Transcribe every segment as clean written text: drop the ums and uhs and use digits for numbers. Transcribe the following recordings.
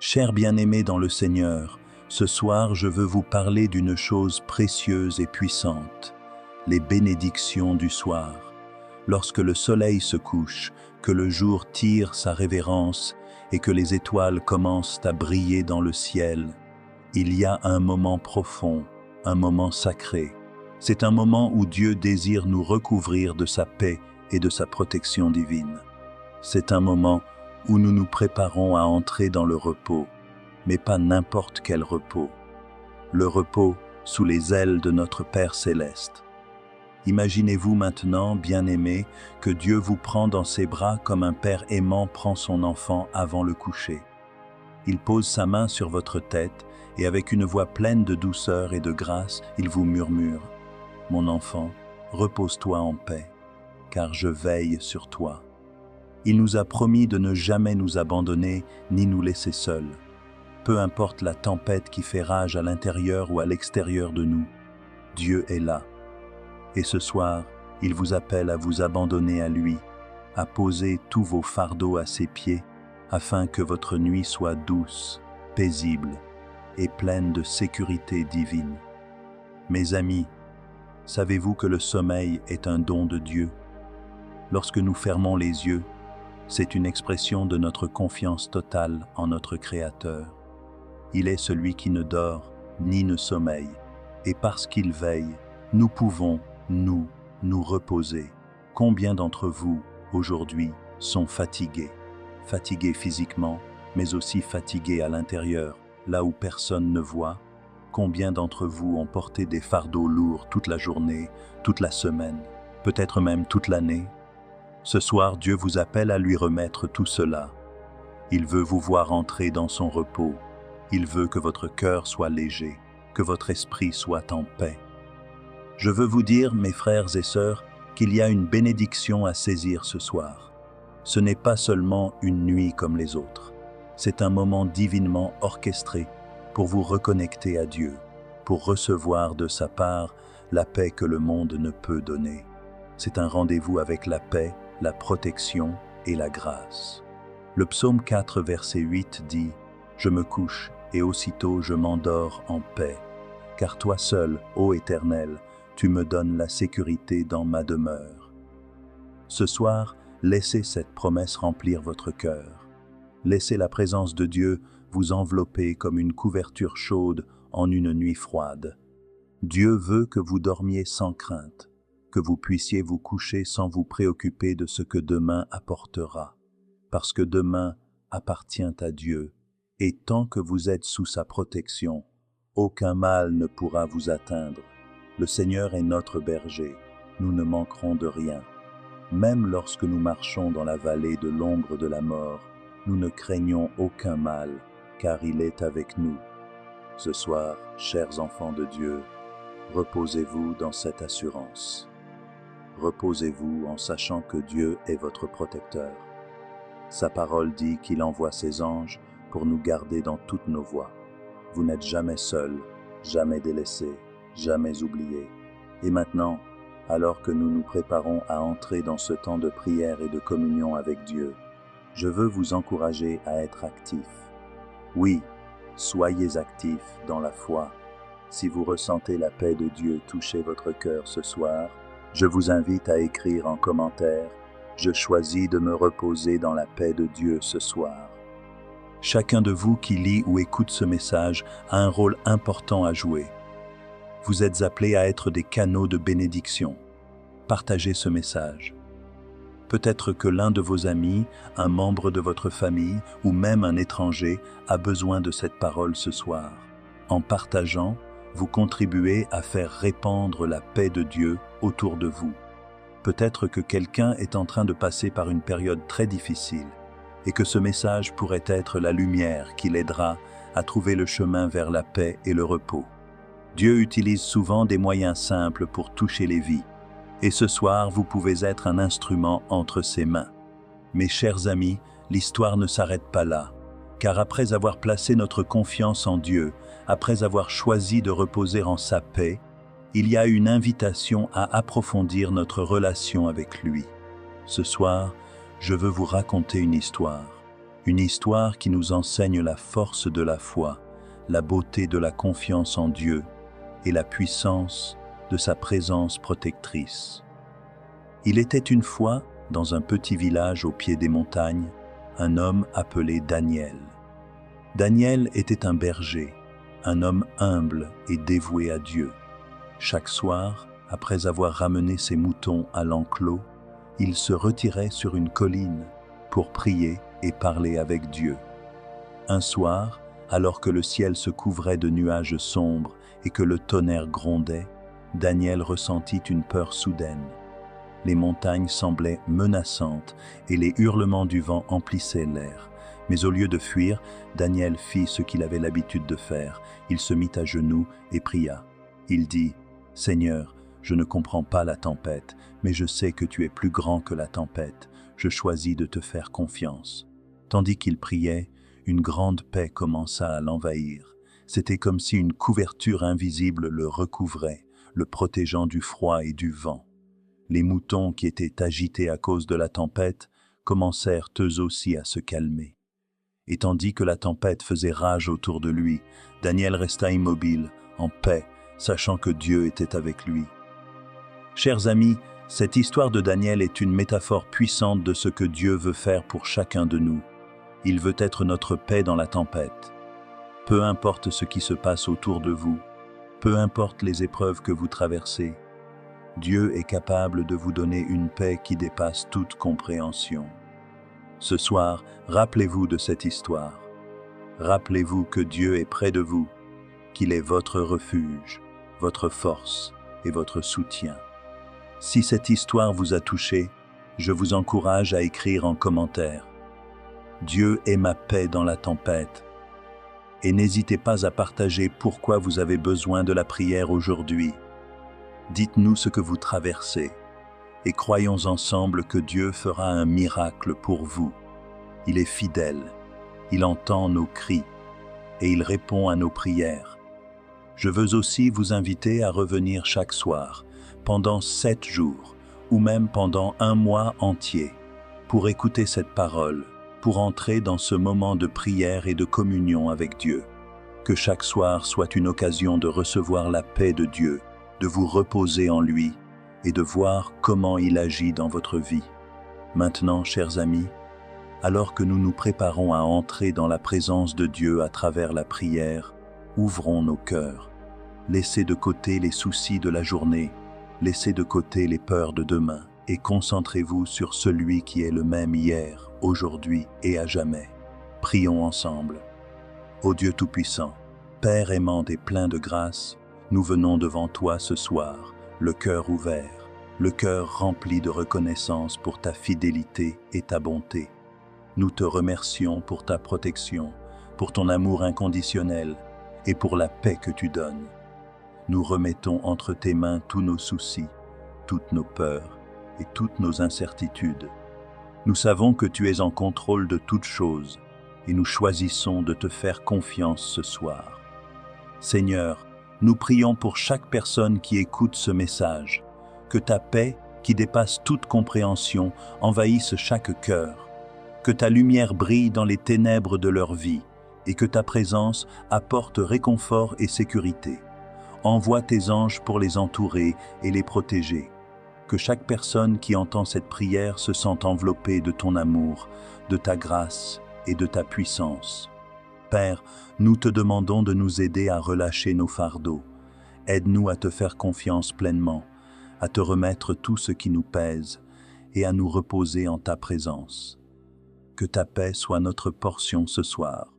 Chers bien-aimés dans le Seigneur, ce soir je veux vous parler d'une chose précieuse et puissante, les bénédictions du soir. Lorsque le soleil se couche, que le jour tire sa révérence et que les étoiles commencent à briller dans le ciel, il y a un moment profond, un moment sacré. C'est un moment où Dieu désire nous recouvrir de sa paix et de sa protection divine. C'est un moment où nous nous préparons à entrer dans le repos, mais pas n'importe quel repos. Le repos sous les ailes de notre Père céleste. Imaginez-vous maintenant, bien-aimés, que Dieu vous prend dans ses bras comme un père aimant prend son enfant avant le coucher. Il pose sa main sur votre tête et avec une voix pleine de douceur et de grâce, il vous murmure « Mon enfant, repose-toi en paix, car je veille sur toi. » Il nous a promis de ne jamais nous abandonner ni nous laisser seuls. Peu importe la tempête qui fait rage à l'intérieur ou à l'extérieur de nous, Dieu est là. Et ce soir, il vous appelle à vous abandonner à lui, à poser tous vos fardeaux à ses pieds, afin que votre nuit soit douce, paisible et pleine de sécurité divine. Mes amis, savez-vous que le sommeil est un don de Dieu? Lorsque nous fermons les yeux, c'est une expression de notre confiance totale en notre Créateur. Il est celui qui ne dort ni ne sommeille, et parce qu'il veille, nous pouvons, nous reposer. Combien d'entre vous, aujourd'hui, sont fatigués? Fatigués physiquement, mais aussi fatigués à l'intérieur, là où personne ne voit? Combien d'entre vous ont porté des fardeaux lourds toute la journée, toute la semaine, peut-être même toute l'année? Ce soir, Dieu vous appelle à lui remettre tout cela. Il veut vous voir entrer dans son repos. Il veut que votre cœur soit léger, que votre esprit soit en paix. Je veux vous dire, mes frères et sœurs, qu'il y a une bénédiction à saisir ce soir. Ce n'est pas seulement une nuit comme les autres. C'est un moment divinement orchestré pour vous reconnecter à Dieu, pour recevoir de sa part la paix que le monde ne peut donner. C'est un rendez-vous avec la paix, la protection et la grâce. Le psaume 4, verset 8 dit « Je me couche et aussitôt je m'endors en paix, car toi seul, ô Éternel, tu me donnes la sécurité dans ma demeure. » Ce soir, laissez cette promesse remplir votre cœur. Laissez la présence de Dieu vous envelopper comme une couverture chaude en une nuit froide. Dieu veut que vous dormiez sans crainte, que vous puissiez vous coucher sans vous préoccuper de ce que demain apportera, parce que demain appartient à Dieu, et tant que vous êtes sous sa protection, aucun mal ne pourra vous atteindre. Le Seigneur est notre berger, nous ne manquerons de rien. Même lorsque nous marchons dans la vallée de l'ombre de la mort, nous ne craignons aucun mal, car il est avec nous. Ce soir, chers enfants de Dieu, reposez-vous dans cette assurance. Reposez-vous en sachant que Dieu est votre protecteur. Sa parole dit qu'il envoie ses anges pour nous garder dans toutes nos voies. Vous n'êtes jamais seul, jamais délaissé, jamais oublié. Et maintenant, alors que nous nous préparons à entrer dans ce temps de prière et de communion avec Dieu, je veux vous encourager à être actifs. Oui, soyez actifs dans la foi. Si vous ressentez la paix de Dieu toucher votre cœur ce soir, je vous invite à écrire en commentaire « Je choisis de me reposer dans la paix de Dieu ce soir ». Chacun de vous qui lit ou écoute ce message a un rôle important à jouer. Vous êtes appelés à être des canaux de bénédiction. Partagez ce message. Peut-être que l'un de vos amis, un membre de votre famille ou même un étranger a besoin de cette parole ce soir. En partageant, vous contribuez à faire répandre la paix de Dieu autour de vous. Peut-être que quelqu'un est en train de passer par une période très difficile et que ce message pourrait être la lumière qui l'aidera à trouver le chemin vers la paix et le repos. Dieu utilise souvent des moyens simples pour toucher les vies, et ce soir vous pouvez être un instrument entre ses mains. Mes chers amis, l'histoire ne s'arrête pas là, car après avoir placé notre confiance en Dieu, après avoir choisi de reposer en sa paix, il y a une invitation à approfondir notre relation avec lui. Ce soir, je veux vous raconter une histoire. Une histoire qui nous enseigne la force de la foi, la beauté de la confiance en Dieu et la puissance de sa présence protectrice. Il était une fois, dans un petit village au pied des montagnes, un homme appelé Daniel. Daniel était un berger, un homme humble et dévoué à Dieu. Chaque soir, après avoir ramené ses moutons à l'enclos, il se retirait sur une colline pour prier et parler avec Dieu. Un soir, alors que le ciel se couvrait de nuages sombres et que le tonnerre grondait, Daniel ressentit une peur soudaine. Les montagnes semblaient menaçantes et les hurlements du vent emplissaient l'air. Mais au lieu de fuir, Daniel fit ce qu'il avait l'habitude de faire. Il se mit à genoux et pria. Il dit, « Seigneur, je ne comprends pas la tempête, mais je sais que tu es plus grand que la tempête. Je choisis de te faire confiance. » Tandis qu'il priait, une grande paix commença à l'envahir. C'était comme si une couverture invisible le recouvrait, le protégeant du froid et du vent. Les moutons qui étaient agités à cause de la tempête commencèrent eux aussi à se calmer. Et tandis que la tempête faisait rage autour de lui, Daniel resta immobile, en paix, sachant que Dieu était avec lui. Chers amis, cette histoire de Daniel est une métaphore puissante de ce que Dieu veut faire pour chacun de nous. Il veut être notre paix dans la tempête. Peu importe ce qui se passe autour de vous, peu importe les épreuves que vous traversez, Dieu est capable de vous donner une paix qui dépasse toute compréhension. Ce soir, rappelez-vous de cette histoire. Rappelez-vous que Dieu est près de vous, qu'il est votre refuge, votre force et votre soutien. Si cette histoire vous a touché, je vous encourage à écrire en commentaire. Dieu est ma paix dans la tempête. Et n'hésitez pas à partager pourquoi vous avez besoin de la prière aujourd'hui. Dites-nous ce que vous traversez et croyons ensemble que Dieu fera un miracle pour vous. Il est fidèle, il entend nos cris et il répond à nos prières. Je veux aussi vous inviter à revenir chaque soir, pendant 7 jours ou même pendant 1 mois entier, pour écouter cette parole, pour entrer dans ce moment de prière et de communion avec Dieu. Que chaque soir soit une occasion de recevoir la paix de Dieu, de vous reposer en lui et de voir comment il agit dans votre vie. Maintenant, chers amis, alors que nous nous préparons à entrer dans la présence de Dieu à travers la prière, ouvrons nos cœurs. Laissez de côté les soucis de la journée, laissez de côté les peurs de demain et concentrez-vous sur celui qui est le même hier, aujourd'hui et à jamais. Prions ensemble. Ô Dieu Tout-Puissant, Père aimant et plein de grâce, nous venons devant toi ce soir, le cœur ouvert, le cœur rempli de reconnaissance pour ta fidélité et ta bonté. Nous te remercions pour ta protection, pour ton amour inconditionnel et pour la paix que tu donnes. Nous remettons entre tes mains tous nos soucis, toutes nos peurs et toutes nos incertitudes. Nous savons que tu es en contrôle de toutes choses et nous choisissons de te faire confiance ce soir. Seigneur, nous prions pour chaque personne qui écoute ce message, que ta paix, qui dépasse toute compréhension, envahisse chaque cœur, que ta lumière brille dans les ténèbres de leur vie et que ta présence apporte réconfort et sécurité. Envoie tes anges pour les entourer et les protéger. Que chaque personne qui entend cette prière se sente enveloppée de ton amour, de ta grâce et de ta puissance. Père, nous te demandons de nous aider à relâcher nos fardeaux. Aide-nous à te faire confiance pleinement, à te remettre tout ce qui nous pèse et à nous reposer en ta présence. Que ta paix soit notre portion ce soir.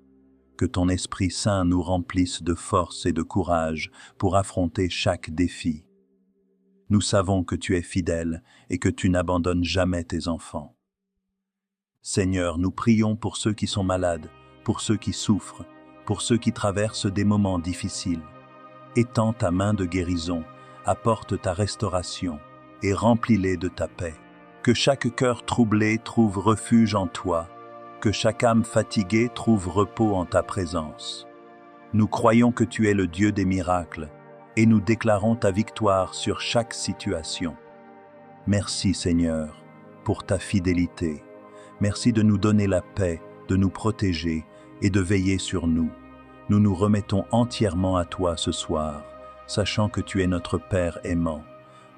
Que ton Esprit Saint nous remplisse de force et de courage pour affronter chaque défi. Nous savons que tu es fidèle et que tu n'abandonnes jamais tes enfants. Seigneur, nous prions pour ceux qui sont malades, pour ceux qui souffrent, pour ceux qui traversent des moments difficiles. Étends ta main de guérison, apporte ta restauration et remplis-les de ta paix. Que chaque cœur troublé trouve refuge en toi, que chaque âme fatiguée trouve repos en ta présence. Nous croyons que tu es le Dieu des miracles et nous déclarons ta victoire sur chaque situation. Merci Seigneur pour ta fidélité. Merci de nous donner la paix de nous protéger et de veiller sur nous. Nous nous remettons entièrement à toi ce soir, sachant que tu es notre Père aimant,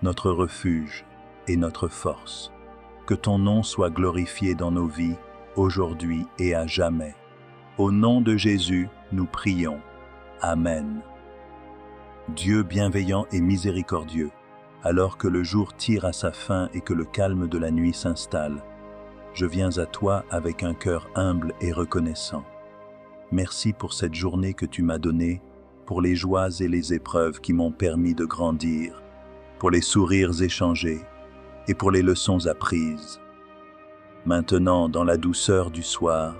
notre refuge et notre force. Que ton nom soit glorifié dans nos vies, aujourd'hui et à jamais. Au nom de Jésus, nous prions. Amen. Dieu bienveillant et miséricordieux, alors que le jour tire à sa fin et que le calme de la nuit s'installe, je viens à toi avec un cœur humble et reconnaissant. Merci pour cette journée que tu m'as donnée, pour les joies et les épreuves qui m'ont permis de grandir, pour les sourires échangés et pour les leçons apprises. Maintenant, dans la douceur du soir,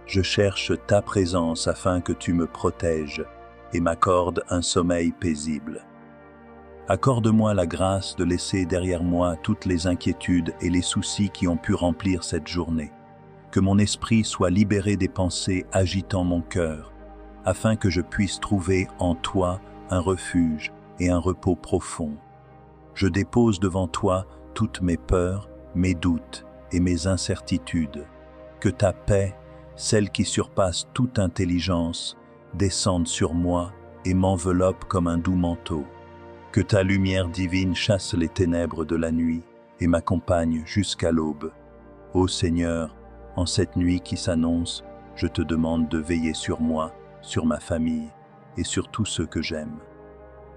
je cherche ta présence afin que tu me protèges et m'accordes un sommeil paisible. Accorde-moi la grâce de laisser derrière moi toutes les inquiétudes et les soucis qui ont pu remplir cette journée. Que mon esprit soit libéré des pensées agitant mon cœur, afin que je puisse trouver en toi un refuge et un repos profond. Je dépose devant toi toutes mes peurs, mes doutes et mes incertitudes. Que ta paix, celle qui surpasse toute intelligence, descende sur moi et m'enveloppe comme un doux manteau. Que ta lumière divine chasse les ténèbres de la nuit et m'accompagne jusqu'à l'aube. Ô Seigneur, en cette nuit qui s'annonce, je te demande de veiller sur moi, sur ma famille et sur tous ceux que j'aime.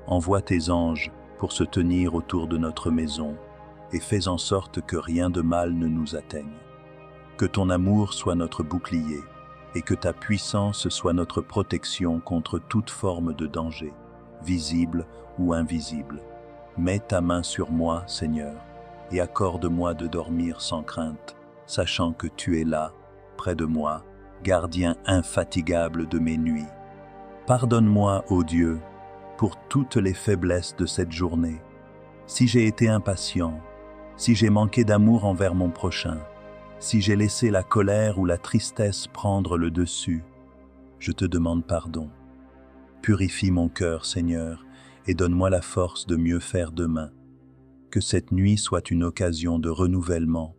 Envoie tes anges pour se tenir autour de notre maison et fais en sorte que rien de mal ne nous atteigne. Que ton amour soit notre bouclier et que ta puissance soit notre protection contre toute forme de danger, visible ou invisible. Mets ta main sur moi, Seigneur, et accorde-moi de dormir sans crainte, sachant que tu es là, près de moi, gardien infatigable de mes nuits. Pardonne-moi, ô Dieu, pour toutes les faiblesses de cette journée. Si j'ai été impatient, si j'ai manqué d'amour envers mon prochain, si j'ai laissé la colère ou la tristesse prendre le dessus, je te demande pardon. Purifie mon cœur, Seigneur, et donne-moi la force de mieux faire demain. Que cette nuit soit une occasion de renouvellement,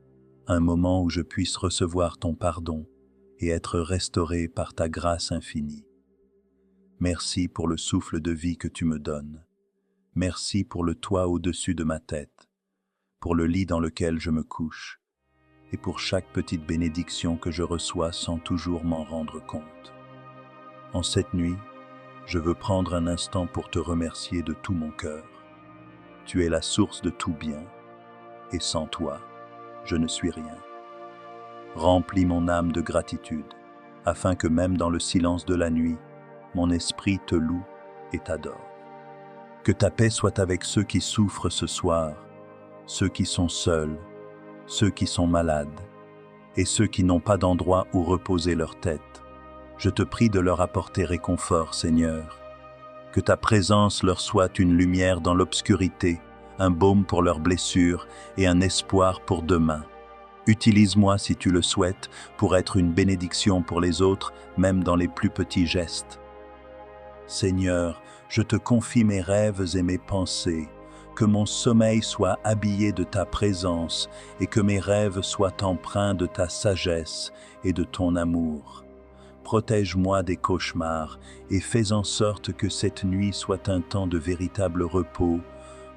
un moment où je puisse recevoir ton pardon et être restauré par ta grâce infinie. Merci pour le souffle de vie que tu me donnes. Merci pour le toit au-dessus de ma tête, pour le lit dans lequel je me couche, et pour chaque petite bénédiction que je reçois sans toujours m'en rendre compte. En cette nuit, je veux prendre un instant pour te remercier de tout mon cœur. Tu es la source de tout bien, et sans toi, je ne suis rien. Remplis mon âme de gratitude, afin que même dans le silence de la nuit, mon esprit te loue et t'adore. Que ta paix soit avec ceux qui souffrent ce soir, ceux qui sont seuls, ceux qui sont malades, et ceux qui n'ont pas d'endroit où reposer leur tête. Je te prie de leur apporter réconfort, Seigneur. Que ta présence leur soit une lumière dans l'obscurité, un baume pour leurs blessures et un espoir pour demain. Utilise-moi si tu le souhaites pour être une bénédiction pour les autres, même dans les plus petits gestes. Seigneur, je te confie mes rêves et mes pensées, que mon sommeil soit habillé de ta présence et que mes rêves soient empreints de ta sagesse et de ton amour. Protège-moi des cauchemars et fais en sorte que cette nuit soit un temps de véritable repos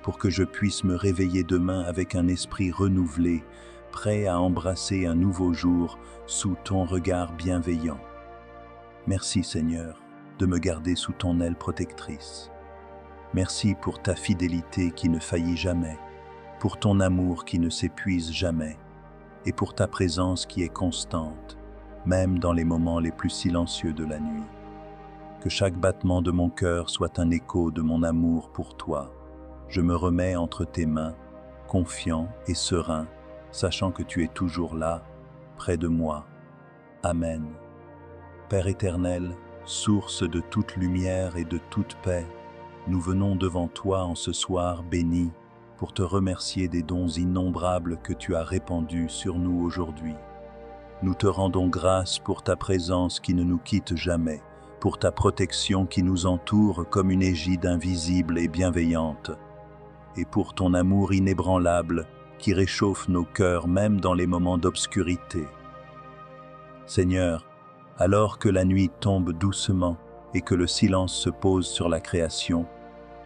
pour que je puisse me réveiller demain avec un esprit renouvelé, prêt à embrasser un nouveau jour sous ton regard bienveillant. Merci Seigneur de me garder sous ton aile protectrice. Merci pour ta fidélité qui ne faillit jamais, pour ton amour qui ne s'épuise jamais et pour ta présence qui est constante, même dans les moments les plus silencieux de la nuit. Que chaque battement de mon cœur soit un écho de mon amour pour toi. Je me remets entre tes mains, confiant et serein, sachant que tu es toujours là, près de moi. Amen. Père éternel, source de toute lumière et de toute paix, nous venons devant toi en ce soir béni pour te remercier des dons innombrables que tu as répandus sur nous aujourd'hui. Nous te rendons grâce pour ta présence qui ne nous quitte jamais, pour ta protection qui nous entoure comme une égide invisible et bienveillante, et pour ton amour inébranlable qui réchauffe nos cœurs même dans les moments d'obscurité. Seigneur, alors que la nuit tombe doucement et que le silence se pose sur la création,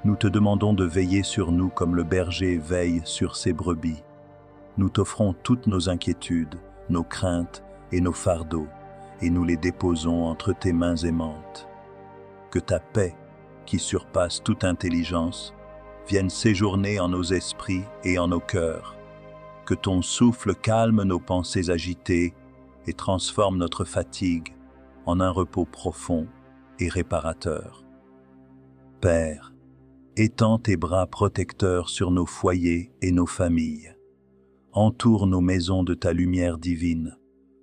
nous te demandons de veiller sur nous comme le berger veille sur ses brebis. Nous t'offrons toutes nos inquiétudes, nos craintes et nos fardeaux, et nous les déposons entre tes mains aimantes. Que ta paix, qui surpasse toute intelligence, vienne séjourner en nos esprits et en nos cœurs. Que ton souffle calme nos pensées agitées et transforme notre fatigue en un repos profond et réparateur. Père, étends tes bras protecteurs sur nos foyers et nos familles. Entoure nos maisons de ta lumière divine,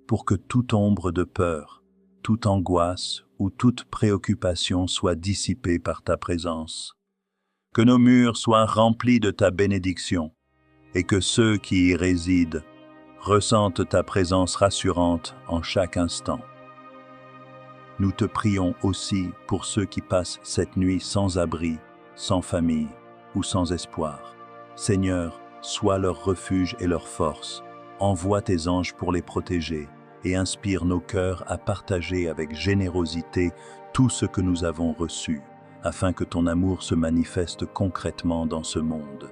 pour que toute ombre de peur, toute angoisse ou toute préoccupation soit dissipée par ta présence. Que nos murs soient remplis de ta bénédiction, et que ceux qui y résident ressentent ta présence rassurante en chaque instant. Nous te prions aussi pour ceux qui passent cette nuit sans abri, sans famille ou sans espoir. Seigneur, sois leur refuge et leur force. Envoie tes anges pour les protéger et inspire nos cœurs à partager avec générosité tout ce que nous avons reçu, afin que ton amour se manifeste concrètement dans ce monde.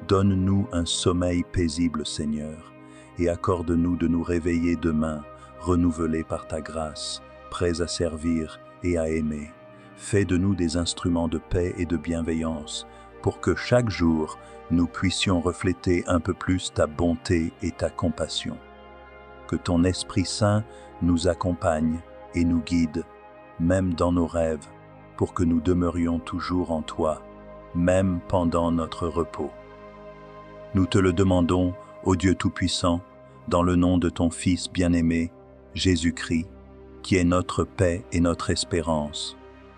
Donne-nous un sommeil paisible, Seigneur, et accorde-nous de nous réveiller demain, renouvelés par ta grâce, prêts à servir et à aimer. Fais de nous des instruments de paix et de bienveillance, pour que chaque jour, nous puissions refléter un peu plus ta bonté et ta compassion. Que ton Esprit Saint nous accompagne et nous guide, même dans nos rêves, pour que nous demeurions toujours en toi, même pendant notre repos. Nous te le demandons, ô Dieu Tout-Puissant, dans le nom de ton Fils bien-aimé, Jésus-Christ, qui est notre paix et notre espérance,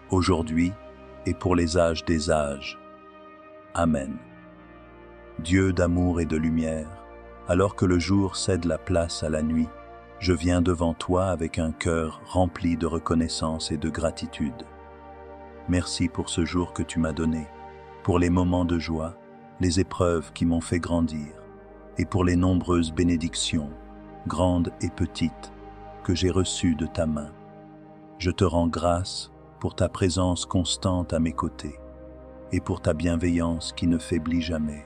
aujourd'hui et pour les âges des âges. Amen. Dieu d'amour et de lumière, alors que le jour cède la place à la nuit, je viens devant toi avec un cœur rempli de reconnaissance et de gratitude. Merci pour ce jour que tu m'as donné, pour les moments de joie, les épreuves qui m'ont fait grandir, et pour les nombreuses bénédictions, grandes et petites, que j'ai reçues de ta main. Je te rends grâce pour ta présence constante à mes côtés, et pour ta bienveillance qui ne faiblit jamais.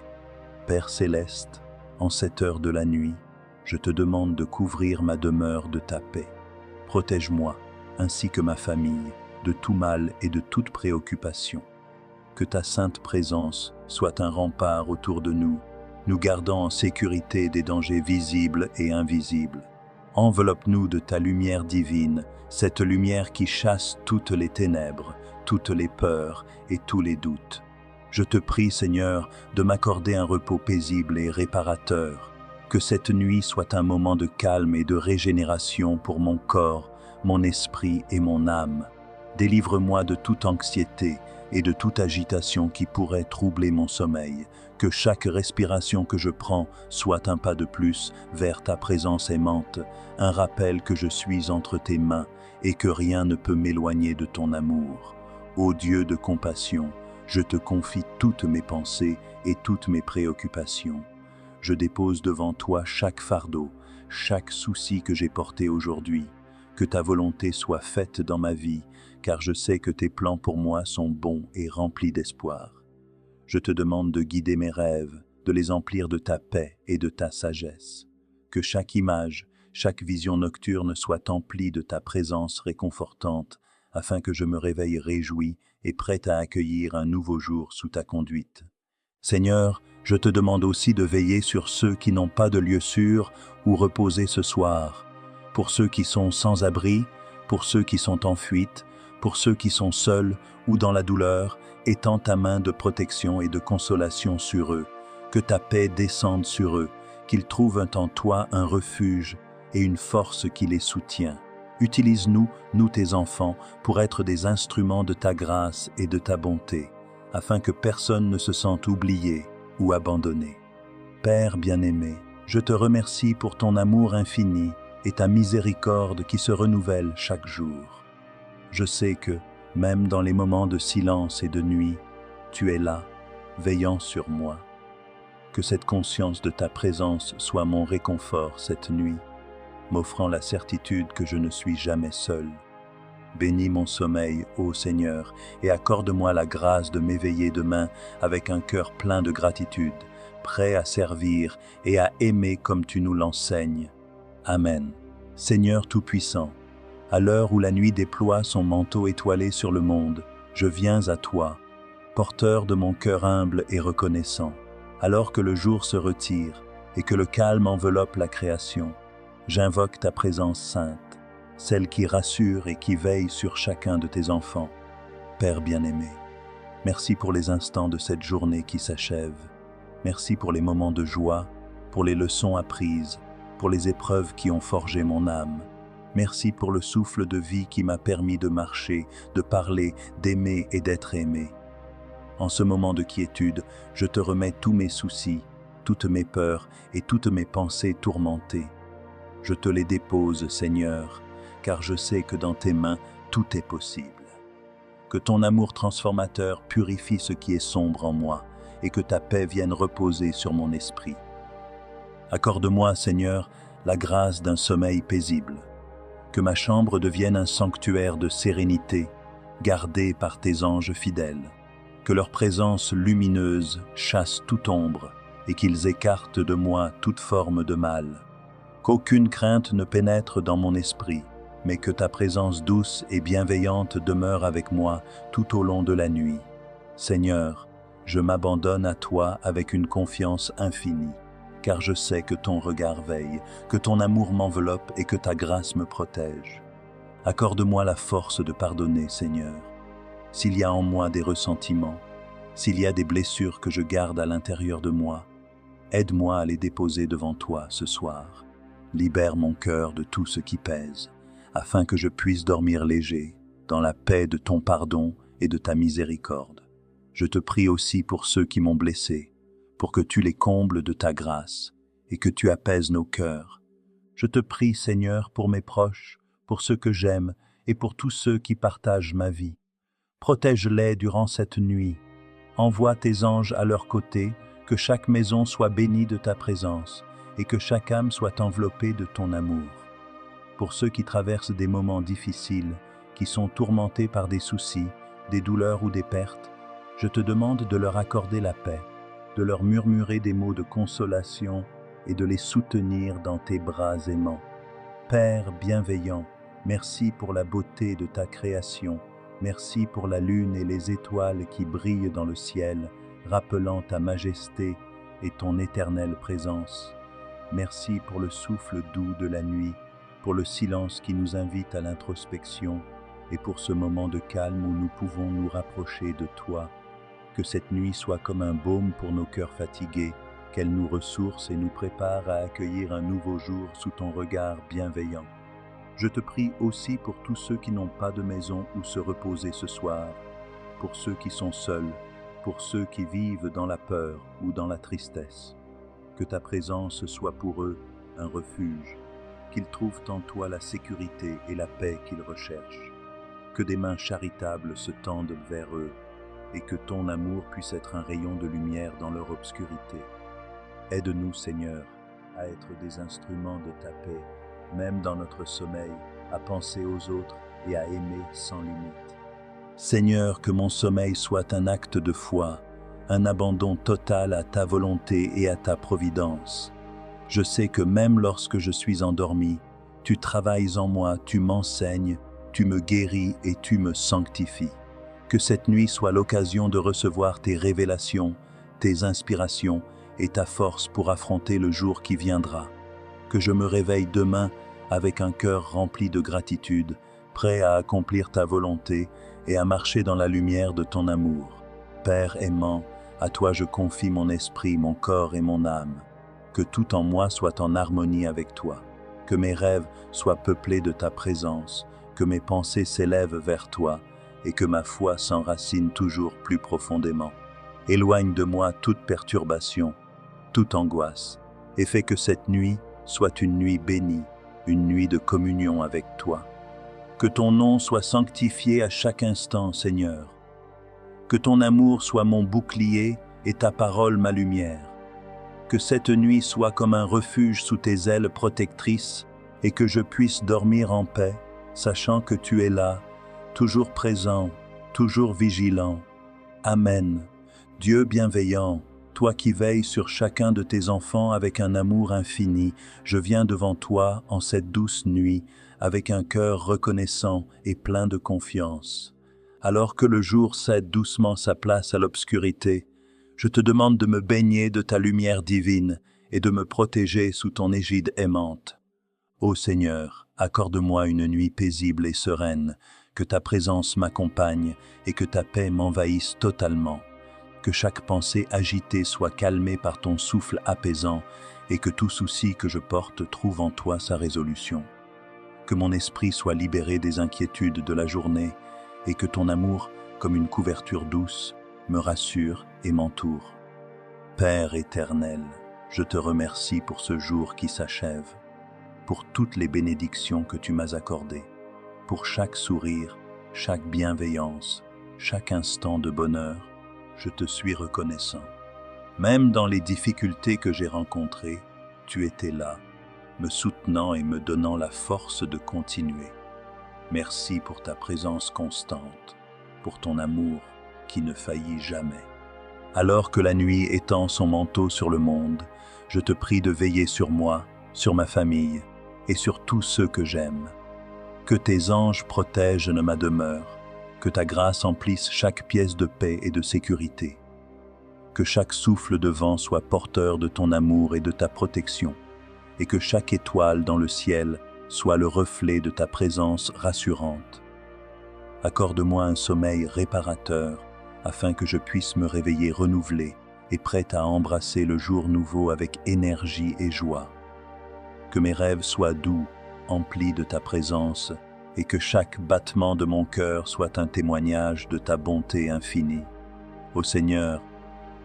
Père céleste, en cette heure de la nuit, je te demande de couvrir ma demeure de ta paix. Protège-moi, ainsi que ma famille, de tout mal et de toute préoccupation. Que ta sainte présence soit un rempart autour de nous, nous gardant en sécurité des dangers visibles et invisibles. Enveloppe-nous de ta lumière divine, cette lumière qui chasse toutes les ténèbres, toutes les peurs et tous les doutes. Je te prie, Seigneur, de m'accorder un repos paisible et réparateur, que cette nuit soit un moment de calme et de régénération pour mon corps, mon esprit et mon âme. Délivre-moi de toute anxiété et de toute agitation qui pourrait troubler mon sommeil, que chaque respiration que je prends soit un pas de plus vers ta présence aimante, un rappel que je suis entre tes mains et que rien ne peut m'éloigner de ton amour. Ô Dieu de compassion, je te confie toutes mes pensées et toutes mes préoccupations. Je dépose devant toi chaque fardeau, chaque souci que j'ai porté aujourd'hui. Que ta volonté soit faite dans ma vie, car je sais que tes plans pour moi sont bons et remplis d'espoir. Je te demande de guider mes rêves, de les emplir de ta paix et de ta sagesse. Que chaque image, chaque vision nocturne soit emplie de ta présence réconfortante, afin que je me réveille réjoui et prêt à accueillir un nouveau jour sous ta conduite. Seigneur, je te demande aussi de veiller sur ceux qui n'ont pas de lieu sûr où reposer ce soir, pour ceux qui sont sans abri, pour ceux qui sont en fuite, pour ceux qui sont seuls ou dans la douleur, étends ta main de protection et de consolation sur eux, que ta paix descende sur eux, qu'ils trouvent en toi un refuge et une force qui les soutient. Utilise-nous, nous tes enfants, pour être des instruments de ta grâce et de ta bonté, afin que personne ne se sente oublié ou abandonné. Père bien-aimé, je te remercie pour ton amour infini et ta miséricorde qui se renouvelle chaque jour. Je sais que, même dans les moments de silence et de nuit, tu es là, veillant sur moi. Que cette conscience de ta présence soit mon réconfort cette nuit. m'offrant la certitude que je ne suis jamais seul. Bénis mon sommeil, ô Seigneur, et accorde-moi la grâce de m'éveiller demain avec un cœur plein de gratitude, prêt à servir et à aimer comme tu nous l'enseignes. Amen. Seigneur Tout-Puissant, à l'heure où la nuit déploie son manteau étoilé sur le monde, je viens à toi, porteur de mon cœur humble et reconnaissant. Alors que le jour se retire et que le calme enveloppe la création, j'invoque ta présence sainte, celle qui rassure et qui veille sur chacun de tes enfants. Père bien-aimé, merci pour les instants de cette journée qui s'achève. Merci pour les moments de joie, pour les leçons apprises, pour les épreuves qui ont forgé mon âme. Merci pour le souffle de vie qui m'a permis de marcher, de parler, d'aimer et d'être aimé. En ce moment de quiétude, je te remets tous mes soucis, toutes mes peurs et toutes mes pensées tourmentées. Je te les dépose, Seigneur, car je sais que dans tes mains, tout est possible. Que ton amour transformateur purifie ce qui est sombre en moi et que ta paix vienne reposer sur mon esprit. Accorde-moi, Seigneur, la grâce d'un sommeil paisible. Que ma chambre devienne un sanctuaire de sérénité, gardé par tes anges fidèles. Que leur présence lumineuse chasse toute ombre et qu'ils écartent de moi toute forme de mal. Qu'aucune crainte ne pénètre dans mon esprit, mais que ta présence douce et bienveillante demeure avec moi tout au long de la nuit. Seigneur, je m'abandonne à toi avec une confiance infinie, car je sais que ton regard veille, que ton amour m'enveloppe et que ta grâce me protège. Accorde-moi la force de pardonner, Seigneur. S'il y a en moi des ressentiments, s'il y a des blessures que je garde à l'intérieur de moi, aide-moi à les déposer devant toi ce soir. Libère mon cœur de tout ce qui pèse, afin que je puisse dormir léger, dans la paix de ton pardon et de ta miséricorde. Je te prie aussi pour ceux qui m'ont blessé, pour que tu les combles de ta grâce et que tu apaises nos cœurs. Je te prie, Seigneur, pour mes proches, pour ceux que j'aime et pour tous ceux qui partagent ma vie. Protège-les durant cette nuit. Envoie tes anges à leur côté, que chaque maison soit bénie de ta présence et que chaque âme soit enveloppée de ton amour. Pour ceux qui traversent des moments difficiles, qui sont tourmentés par des soucis, des douleurs ou des pertes, je te demande de leur accorder la paix, de leur murmurer des mots de consolation et de les soutenir dans tes bras aimants. Père bienveillant, merci pour la beauté de ta création. Merci pour la lune et les étoiles qui brillent dans le ciel, rappelant ta majesté et ton éternelle présence. Merci pour le souffle doux de la nuit, pour le silence qui nous invite à l'introspection et pour ce moment de calme où nous pouvons nous rapprocher de toi. Que cette nuit soit comme un baume pour nos cœurs fatigués, qu'elle nous ressource et nous prépare à accueillir un nouveau jour sous ton regard bienveillant. Je te prie aussi pour tous ceux qui n'ont pas de maison où se reposer ce soir, pour ceux qui sont seuls, pour ceux qui vivent dans la peur ou dans la tristesse. Que ta présence soit pour eux un refuge, qu'ils trouvent en toi la sécurité et la paix qu'ils recherchent. Que des mains charitables se tendent vers eux et que ton amour puisse être un rayon de lumière dans leur obscurité. Aide-nous, Seigneur, à être des instruments de ta paix, même dans notre sommeil, à penser aux autres et à aimer sans limite. Seigneur, que mon sommeil soit un acte de foi, un abandon total à ta volonté et à ta providence. Je sais que même lorsque je suis endormi, tu travailles en moi, tu m'enseignes, tu me guéris et tu me sanctifies. Que cette nuit soit l'occasion de recevoir tes révélations, tes inspirations et ta force pour affronter le jour qui viendra. Que je me réveille demain avec un cœur rempli de gratitude, prêt à accomplir ta volonté et à marcher dans la lumière de ton amour. Père aimant, à toi je confie mon esprit, mon corps et mon âme. Que tout en moi soit en harmonie avec toi. Que mes rêves soient peuplés de ta présence, que mes pensées s'élèvent vers toi et que ma foi s'enracine toujours plus profondément. Éloigne de moi toute perturbation, toute angoisse, et fais que cette nuit soit une nuit bénie, une nuit de communion avec toi. Que ton nom soit sanctifié à chaque instant, Seigneur. Que ton amour soit mon bouclier et ta parole ma lumière. Que cette nuit soit comme un refuge sous tes ailes protectrices, et que je puisse dormir en paix, sachant que tu es là, toujours présent, toujours vigilant. Amen. Dieu bienveillant, toi qui veilles sur chacun de tes enfants avec un amour infini, je viens devant toi en cette douce nuit, avec un cœur reconnaissant et plein de confiance. Alors que le jour cède doucement sa place à l'obscurité, je te demande de me baigner de ta lumière divine et de me protéger sous ton égide aimante. Ô Seigneur, accorde-moi une nuit paisible et sereine, que ta présence m'accompagne et que ta paix m'envahisse totalement. Que chaque pensée agitée soit calmée par ton souffle apaisant et que tout souci que je porte trouve en toi sa résolution. Que mon esprit soit libéré des inquiétudes de la journée et que ton amour, comme une couverture douce, me rassure et m'entoure. Père éternel, je te remercie pour ce jour qui s'achève, pour toutes les bénédictions que tu m'as accordées, pour chaque sourire, chaque bienveillance, chaque instant de bonheur. Je te suis reconnaissant. Même dans les difficultés que j'ai rencontrées, tu étais là, me soutenant et me donnant la force de continuer. Merci pour ta présence constante, pour ton amour qui ne faillit jamais. Alors que la nuit étend son manteau sur le monde, je te prie de veiller sur moi, sur ma famille et sur tous ceux que j'aime. Que tes anges protègent ma demeure, que ta grâce emplisse chaque pièce de paix et de sécurité. Que chaque souffle de vent soit porteur de ton amour et de ta protection, et que chaque étoile dans le ciel soit le reflet de ta présence rassurante. Accorde-moi un sommeil réparateur, afin que je puisse me réveiller renouvelé et prêt à embrasser le jour nouveau avec énergie et joie. Que mes rêves soient doux, emplis de ta présence, et que chaque battement de mon cœur soit un témoignage de ta bonté infinie. Ô Seigneur,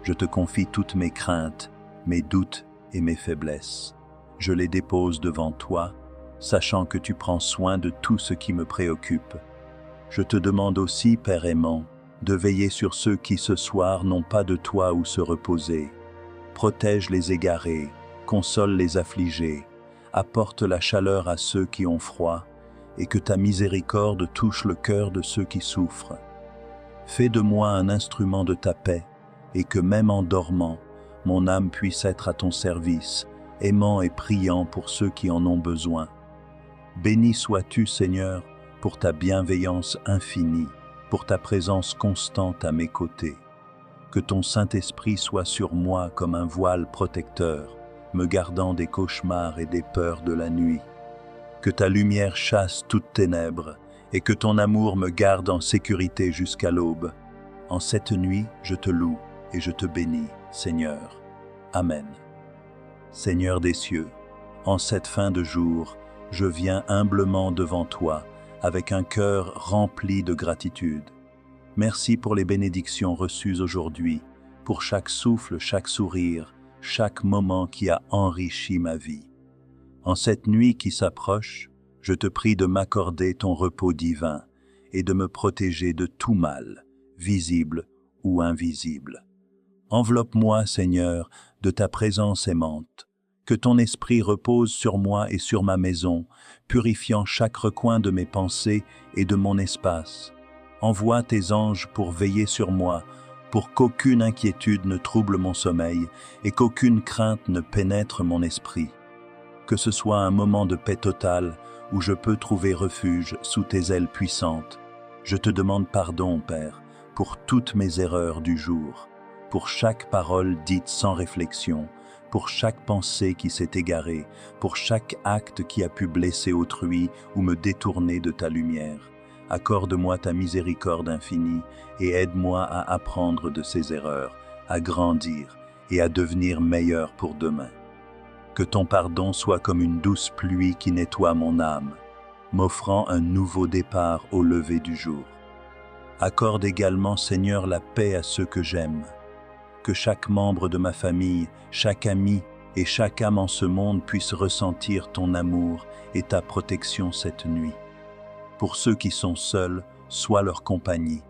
je te confie toutes mes craintes, mes doutes et mes faiblesses. Je les dépose devant toi, sachant que tu prends soin de tout ce qui me préoccupe. Je te demande aussi, Père aimant, de veiller sur ceux qui ce soir n'ont pas de toit où se reposer. Protège les égarés, console les affligés, apporte la chaleur à ceux qui ont froid, et que ta miséricorde touche le cœur de ceux qui souffrent. Fais de moi un instrument de ta paix, et que même en dormant, mon âme puisse être à ton service, aimant et priant pour ceux qui en ont besoin. Béni sois-tu, Seigneur, pour ta bienveillance infinie, pour ta présence constante à mes côtés. Que ton Saint-Esprit soit sur moi comme un voile protecteur, me gardant des cauchemars et des peurs de la nuit. Que ta lumière chasse toutes ténèbres et que ton amour me garde en sécurité jusqu'à l'aube. En cette nuit, je te loue et je te bénis, Seigneur. Amen. Seigneur des cieux, en cette fin de jour, je viens humblement devant toi avec un cœur rempli de gratitude. Merci pour les bénédictions reçues aujourd'hui, pour chaque souffle, chaque sourire, chaque moment qui a enrichi ma vie. En cette nuit qui s'approche, je te prie de m'accorder ton repos divin et de me protéger de tout mal, visible ou invisible. Enveloppe-moi, Seigneur, de ta présence aimante. Que ton esprit repose sur moi et sur ma maison, purifiant chaque recoin de mes pensées et de mon espace. Envoie tes anges pour veiller sur moi, pour qu'aucune inquiétude ne trouble mon sommeil et qu'aucune crainte ne pénètre mon esprit. Que ce soit un moment de paix totale où je peux trouver refuge sous tes ailes puissantes. Je te demande pardon, Père, pour toutes mes erreurs du jour, pour chaque parole dite sans réflexion, pour chaque pensée qui s'est égarée, pour chaque acte qui a pu blesser autrui ou me détourner de ta lumière. Accorde-moi ta miséricorde infinie et aide-moi à apprendre de ces erreurs, à grandir et à devenir meilleur pour demain. Que ton pardon soit comme une douce pluie qui nettoie mon âme, m'offrant un nouveau départ au lever du jour. Accorde également, Seigneur, la paix à ceux que j'aime. Que chaque membre de ma famille, chaque ami et chaque âme en ce monde puisse ressentir ton amour et ta protection cette nuit. Pour ceux qui sont seuls, sois leur compagnie.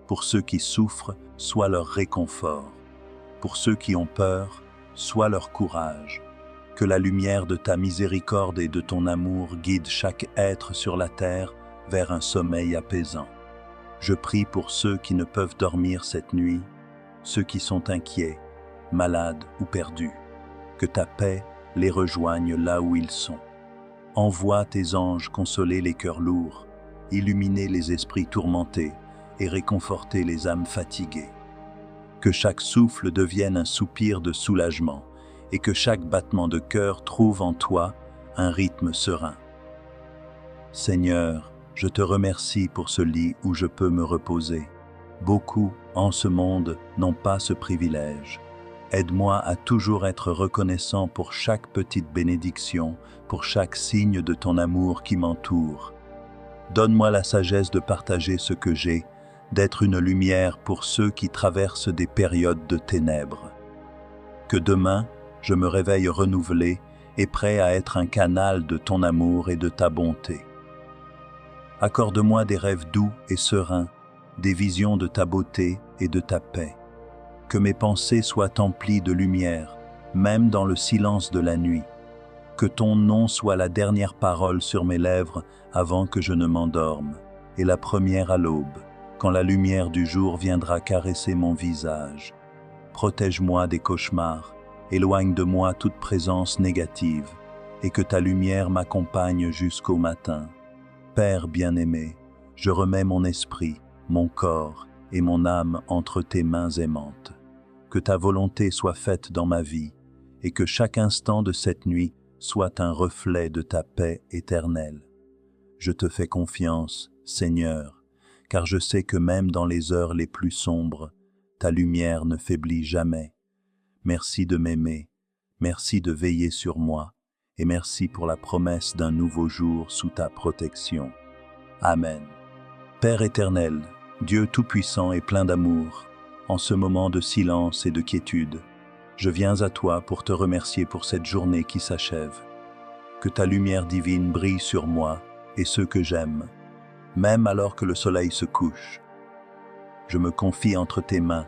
Pour ceux qui souffrent, sois leur réconfort. Pour ceux qui ont peur, sois leur courage. Que la lumière de ta miséricorde et de ton amour guide chaque être sur la terre vers un sommeil apaisant. Je prie pour ceux qui ne peuvent dormir cette nuit, ceux qui sont inquiets, malades ou perdus. Que ta paix les rejoigne là où ils sont. Envoie tes anges consoler les cœurs lourds, illuminer les esprits tourmentés et réconforter les âmes fatiguées. Que chaque souffle devienne un soupir de soulagement et que chaque battement de cœur trouve en toi un rythme serein. Seigneur, je te remercie pour ce lit où je peux me reposer. Beaucoup en ce monde n'ont pas ce privilège. Aide-moi à toujours être reconnaissant pour chaque petite bénédiction, pour chaque signe de ton amour qui m'entoure. Donne-moi la sagesse de partager ce que j'ai, d'être une lumière pour ceux qui traversent des périodes de ténèbres. Que demain, je me réveille renouvelé et prêt à être un canal de ton amour et de ta bonté. Accorde-moi des rêves doux et sereins, des visions de ta beauté et de ta paix. Que mes pensées soient emplies de lumière, même dans le silence de la nuit. Que ton nom soit la dernière parole sur mes lèvres avant que je ne m'endorme, et la première à l'aube, quand la lumière du jour viendra caresser mon visage. Protège-moi des cauchemars, éloigne de moi toute présence négative, et que ta lumière m'accompagne jusqu'au matin. Père bien-aimé, je remets mon esprit, mon corps et mon âme entre tes mains aimantes. Que ta volonté soit faite dans ma vie, et que chaque instant de cette nuit soit un reflet de ta paix éternelle. Je te fais confiance, Seigneur, car je sais que même dans les heures les plus sombres, ta lumière ne faiblit jamais. Merci de m'aimer, merci de veiller sur moi, et merci pour la promesse d'un nouveau jour sous ta protection. Amen. Père éternel, Dieu tout-puissant et plein d'amour, en ce moment de silence et de quiétude, je viens à toi pour te remercier pour cette journée qui s'achève. Que ta lumière divine brille sur moi et ceux que j'aime, même alors que le soleil se couche. Je me confie entre tes mains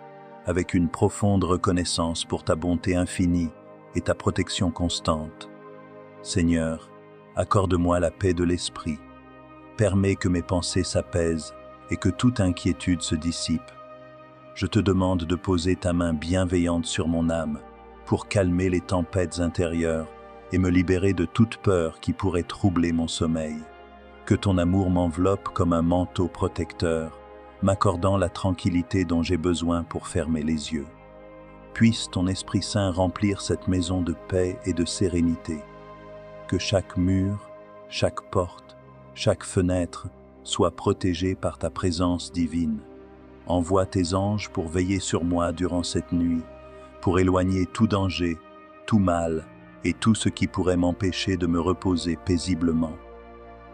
avec une profonde reconnaissance pour ta bonté infinie et ta protection constante. Seigneur, accorde-moi la paix de l'esprit. Permets que mes pensées s'apaisent et que toute inquiétude se dissipe. Je te demande de poser ta main bienveillante sur mon âme pour calmer les tempêtes intérieures et me libérer de toute peur qui pourrait troubler mon sommeil. Que ton amour m'enveloppe comme un manteau protecteur, m'accordant la tranquillité dont j'ai besoin pour fermer les yeux. Puisse ton Esprit Saint remplir cette maison de paix et de sérénité. Que chaque mur, chaque porte, chaque fenêtre soit protégée par ta présence divine. Envoie tes anges pour veiller sur moi durant cette nuit, pour éloigner tout danger, tout mal et tout ce qui pourrait m'empêcher de me reposer paisiblement.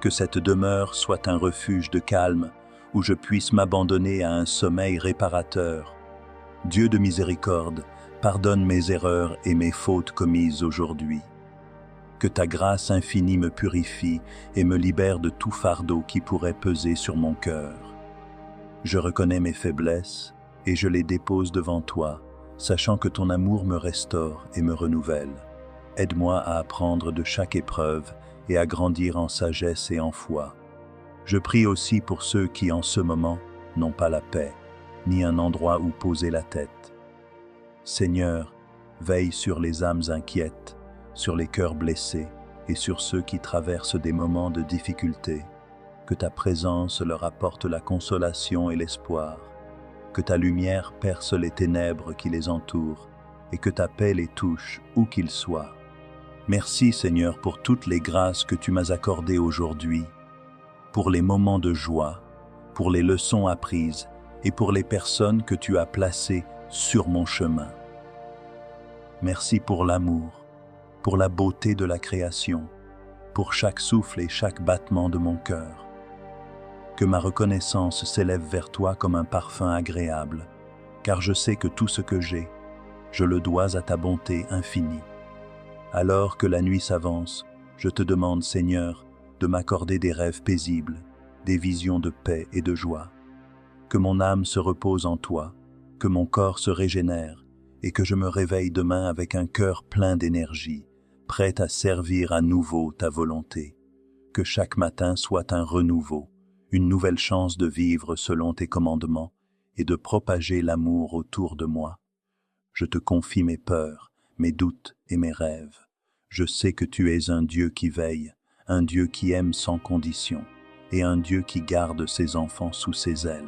Que cette demeure soit un refuge de calme où je puisse m'abandonner à un sommeil réparateur. Dieu de miséricorde, pardonne mes erreurs et mes fautes commises aujourd'hui. Que ta grâce infinie me purifie et me libère de tout fardeau qui pourrait peser sur mon cœur. Je reconnais mes faiblesses et je les dépose devant toi, sachant que ton amour me restaure et me renouvelle. Aide-moi à apprendre de chaque épreuve et à grandir en sagesse et en foi. Je prie aussi pour ceux qui, en ce moment, n'ont pas la paix, ni un endroit où poser la tête. Seigneur, veille sur les âmes inquiètes, sur les cœurs blessés et sur ceux qui traversent des moments de difficulté. Que ta présence leur apporte la consolation et l'espoir. Que ta lumière perce les ténèbres qui les entourent et que ta paix les touche où qu'ils soient. Merci Seigneur pour toutes les grâces que tu m'as accordées aujourd'hui, pour les moments de joie, pour les leçons apprises et pour les personnes que tu as placées sur mon chemin. Merci pour l'amour, pour la beauté de la création, pour chaque souffle et chaque battement de mon cœur. Que ma reconnaissance s'élève vers toi comme un parfum agréable, car je sais que tout ce que j'ai, je le dois à ta bonté infinie. Alors que la nuit s'avance, je te demande, Seigneur, de m'accorder des rêves paisibles, des visions de paix et de joie. Que mon âme se repose en toi, que mon corps se régénère et que je me réveille demain avec un cœur plein d'énergie, prête à servir à nouveau ta volonté. Que chaque matin soit un renouveau, une nouvelle chance de vivre selon tes commandements et de propager l'amour autour de moi. Je te confie mes peurs, mes doutes et mes rêves. Je sais que tu es un Dieu qui veille, un Dieu qui aime sans condition et un Dieu qui garde ses enfants sous ses ailes.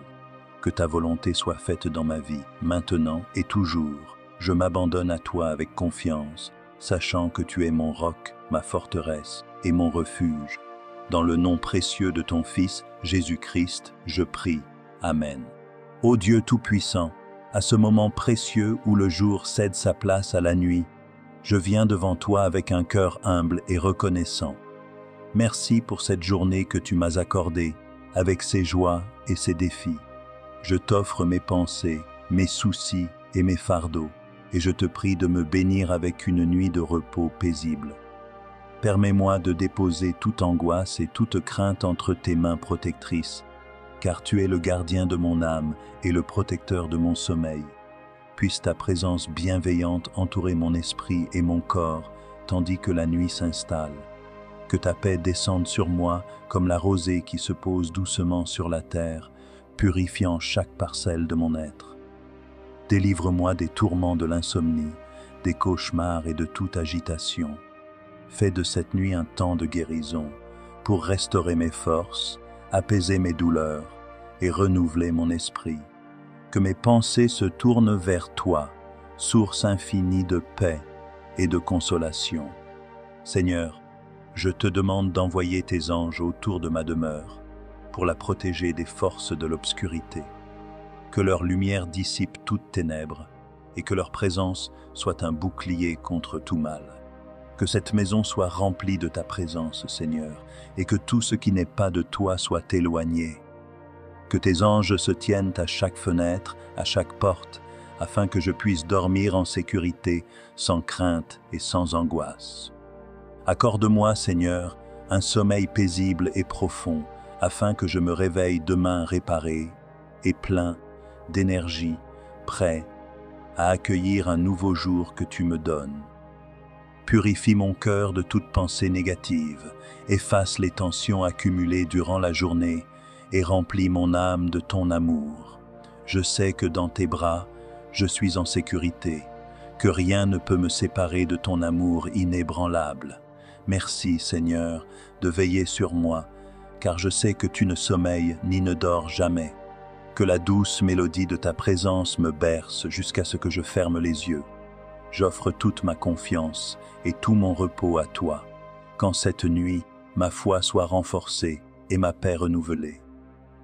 Que ta volonté soit faite dans ma vie, maintenant et toujours. Je m'abandonne à toi avec confiance, sachant que tu es mon roc, ma forteresse et mon refuge. Dans le nom précieux de ton Fils, Jésus-Christ, je prie. Amen. Ô Dieu Tout-Puissant, à ce moment précieux où le jour cède sa place à la nuit, je viens devant toi avec un cœur humble et reconnaissant. Merci pour cette journée que tu m'as accordée, avec ses joies et ses défis. Je t'offre mes pensées, mes soucis et mes fardeaux, et je te prie de me bénir avec une nuit de repos paisible. Permets-moi de déposer toute angoisse et toute crainte entre tes mains protectrices, car tu es le gardien de mon âme et le protecteur de mon sommeil. Puisse ta présence bienveillante entourer mon esprit et mon corps, tandis que la nuit s'installe. Que ta paix descende sur moi comme la rosée qui se pose doucement sur la terre, purifiant chaque parcelle de mon être. Délivre-moi des tourments de l'insomnie, des cauchemars et de toute agitation. Fais de cette nuit un temps de guérison, pour restaurer mes forces, apaiser mes douleurs et renouveler mon esprit. Que mes pensées se tournent vers toi, source infinie de paix et de consolation. Seigneur, je te demande d'envoyer tes anges autour de ma demeure, pour la protéger des forces de l'obscurité. Que leur lumière dissipe toutes ténèbres et que leur présence soit un bouclier contre tout mal. Que cette maison soit remplie de ta présence, Seigneur, et que tout ce qui n'est pas de toi soit éloigné. Que tes anges se tiennent à chaque fenêtre, à chaque porte, afin que je puisse dormir en sécurité, sans crainte et sans angoisse. Accorde-moi, Seigneur, un sommeil paisible et profond, afin que je me réveille demain réparé et plein d'énergie, prêt à accueillir un nouveau jour que tu me donnes. Purifie mon cœur de toute pensée négative, efface les tensions accumulées durant la journée et remplis mon âme de ton amour. Je sais que dans tes bras, je suis en sécurité, que rien ne peut me séparer de ton amour inébranlable. Merci, Seigneur, de veiller sur moi, car je sais que tu ne sommeilles ni ne dors jamais. Que la douce mélodie de ta présence me berce jusqu'à ce que je ferme les yeux. J'offre toute ma confiance et tout mon repos à toi. Qu'en cette nuit, ma foi soit renforcée et ma paix renouvelée.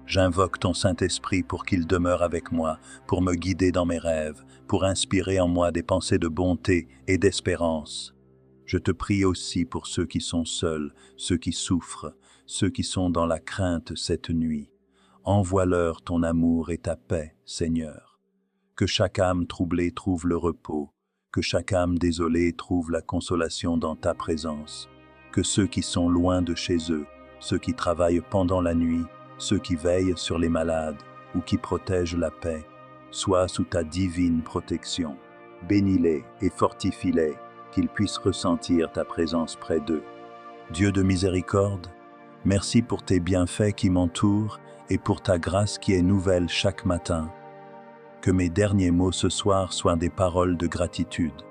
J'invoque ton Saint-Esprit pour qu'il demeure avec moi, pour me guider dans mes rêves, pour inspirer en moi des pensées de bonté et d'espérance. Je te prie aussi pour ceux qui sont seuls, ceux qui souffrent, ceux qui sont dans la crainte cette nuit. Envoie-leur ton amour et ta paix, Seigneur. Que chaque âme troublée trouve le repos, que chaque âme désolée trouve la consolation dans ta présence. Que ceux qui sont loin de chez eux, ceux qui travaillent pendant la nuit, ceux qui veillent sur les malades ou qui protègent la paix, soient sous ta divine protection. Bénis-les et fortifie-les, qu'ils puissent ressentir ta présence près d'eux. Dieu de miséricorde, merci pour tes bienfaits qui m'entourent et pour ta grâce qui est nouvelle chaque matin. Que mes derniers mots ce soir soient des paroles de gratitude.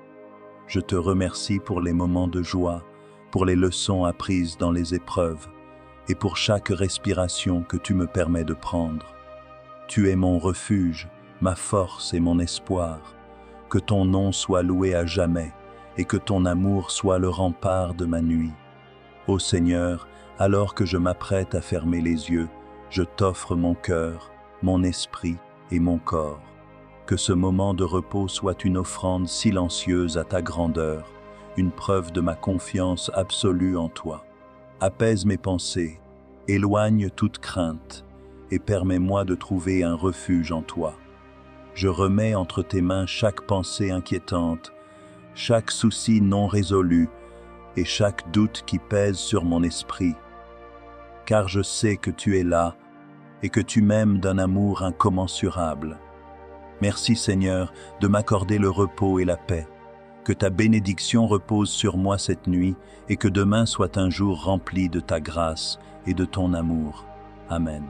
Je te remercie pour les moments de joie, pour les leçons apprises dans les épreuves, et pour chaque respiration que tu me permets de prendre. Tu es mon refuge, ma force et mon espoir. Que ton nom soit loué à jamais, et que ton amour soit le rempart de ma nuit. Ô Seigneur, alors que je m'apprête à fermer les yeux, je t'offre mon cœur, mon esprit et mon corps. Que ce moment de repos soit une offrande silencieuse à ta grandeur, une preuve de ma confiance absolue en toi. Apaise mes pensées, éloigne toute crainte, et permets-moi de trouver un refuge en toi. Je remets entre tes mains chaque pensée inquiétante, chaque souci non résolu et chaque doute qui pèse sur mon esprit. Car je sais que tu es là et que tu m'aimes d'un amour incommensurable. Merci Seigneur de m'accorder le repos et la paix. Que ta bénédiction repose sur moi cette nuit et que demain soit un jour rempli de ta grâce et de ton amour. Amen.